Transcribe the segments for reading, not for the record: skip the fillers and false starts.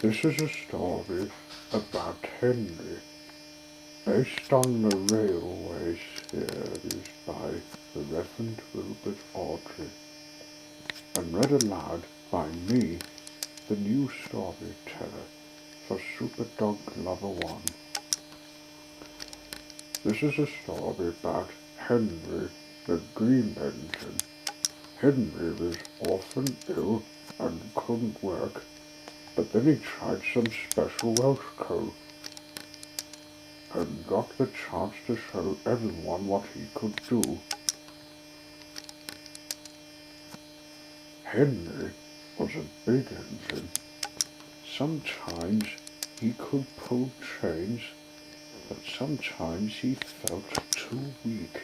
This is a story about Henry, based on the Railway series by the Reverend Wilbert Audrey, and read aloud by me, the new storyteller, for SuperDogLover1. This is a story about Henry the Green Engine. Henry was often ill and couldn't work, but then he tried some special Welsh code and got the chance to show everyone what he could do. Henry was a big engine. Sometimes he could pull trains, but sometimes he felt too weak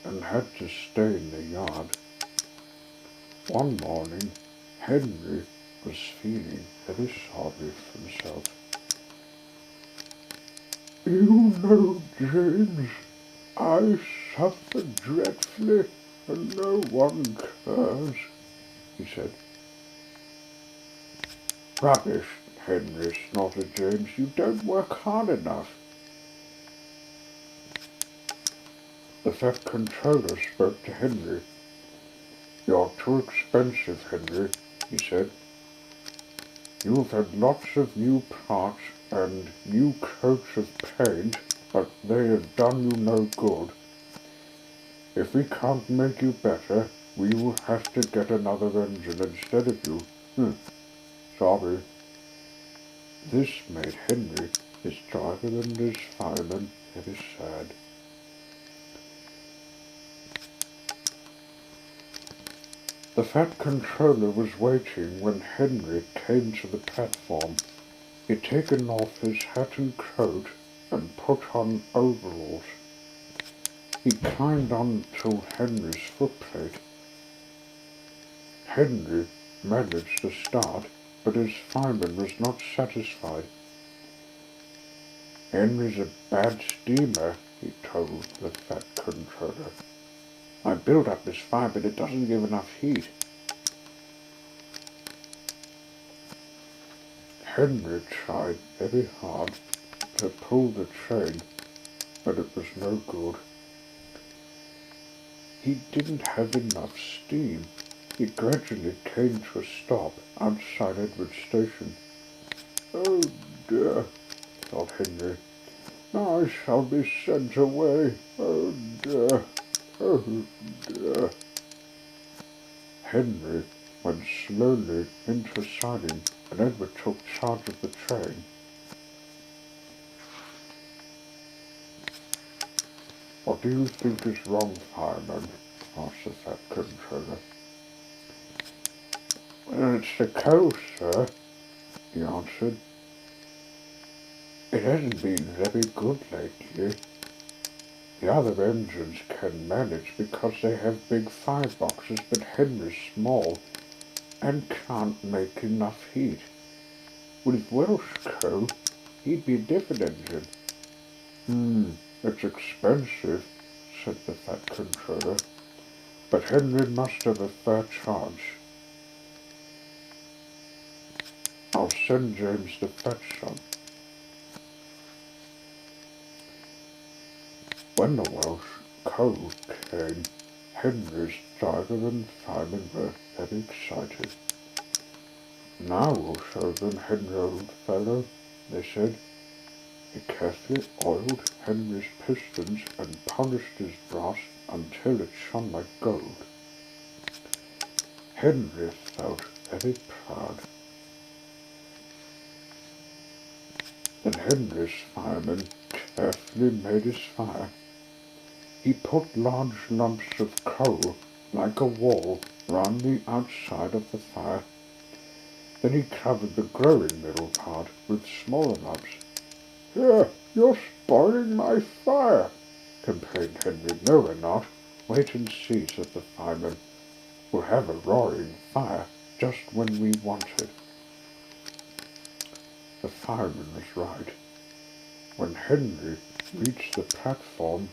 and had to stay in the yard. One morning, Henry was feeling very sorry for himself. "You know, James, I suffer dreadfully, and no one cares," he said. "Rubbish," Henry snorted James. "You don't work hard enough." The Fat Controller spoke to Henry. "You're too expensive, Henry," he said. "You've had lots of new parts and new coats of paint, but they have done you no good. If we can't make you better, we will have to get another engine instead of you." Sorry. This made Henry, his driver and his fireman, very sad. The Fat Controller was waiting when Henry came to the platform. He'd taken off his hat and coat and put on overalls. He climbed onto Henry's footplate. Henry managed to start, but his fireman was not satisfied. "Henry's a bad steamer," he told the Fat Controller. "I built up this fire, but it doesn't give enough heat." Henry tried very hard to pull the train, but it was no good. He didn't have enough steam. He gradually came to a stop outside Edward Station. "Oh dear," thought Henry. "Now I shall be sent away. Oh dear. Oh dear." Henry went slowly into a siding, and Edward took charge of the train. "What do you think is wrong, fireman?" asked the Fat Controller. "Well, it's the coal, sir," he answered. "It hasn't been very good lately. The other engines can manage because they have big fireboxes, but Henry's small and can't make enough heat. With Welsh coal, he'd be a different engine." It's expensive," said the Fat Controller, "but Henry must have a fair chance. I'll send James to fetch some." When the Welsh coal came, Henry's driver and fireman were very excited. "Now we'll show them, Henry, old fellow," they said. They carefully oiled Henry's pistons and polished his brass until it shone like gold. Henry felt very proud. Then Henry's fireman carefully made his fire. He put large lumps of coal, like a wall, round the outside of the fire. Then he covered the growing middle part with smaller lumps. "Here, you're spoiling my fire," complained Henry. "No, we're not. Wait and see," said the fireman. "We'll have a roaring fire just when we want it." The fireman was right. When Henry reached the platform,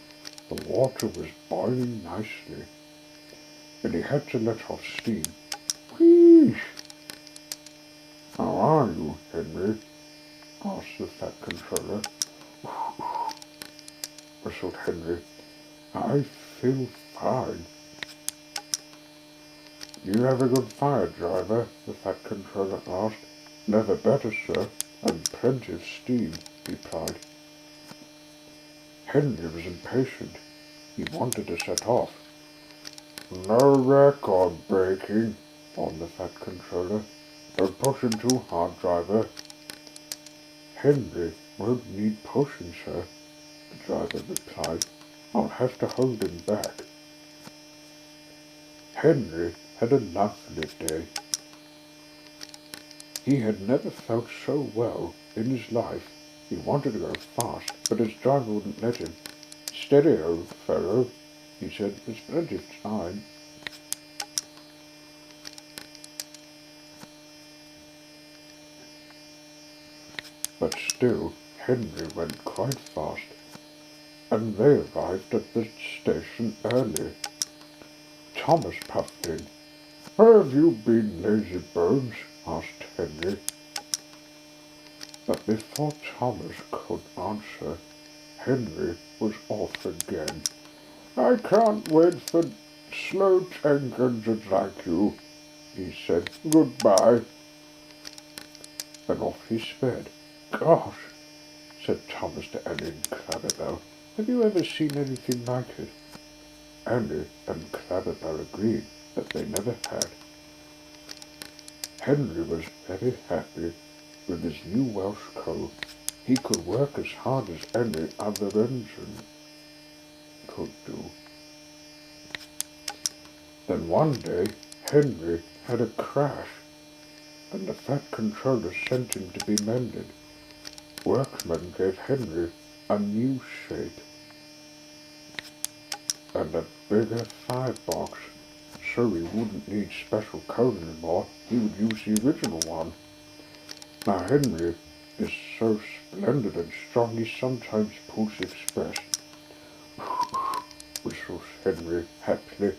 the water was boiling nicely, and he had to let off steam. "Wheesh!" How are you, Henry? Asked the Fat Controller. Whistled Henry. I feel fine. You have a good fire, driver? The Fat Controller asked. Never better, sir, and plenty of steam, he replied. Henry was impatient. He wanted to set off. No record breaking, warned the Fat Controller. Don't push him too hard, driver. Henry won't need pushing, sir, the driver replied. I'll have to hold him back. Henry had a lovely day. He had never felt so well in his life. He wanted to go fast, but his driver wouldn't let him. Steady, old fellow, he said. There's plenty of time. But still, Henry went quite fast, and they arrived at the station early. Thomas puffed in. Where have you been, lazy bones? Asked Henry. But before Thomas could answer, Henry was off again. I can't wait for slow tank engines like you, he said. Goodbye. And off he sped. Gosh, said Thomas to Annie and Clarabelle. Have you ever seen anything like it? Annie and Clarabelle agreed that they never had. Henry was very happy with his new Welsh coat. He could work as hard as any other engine could do. Then one day, Henry had a crash, and the Fat Controller sent him to be mended. Workmen gave Henry a new shape and a bigger firebox, so he wouldn't need special code anymore. He would use the original one. Now Henry is so splendid and strong he sometimes pulls the express. Whistles Henry happily.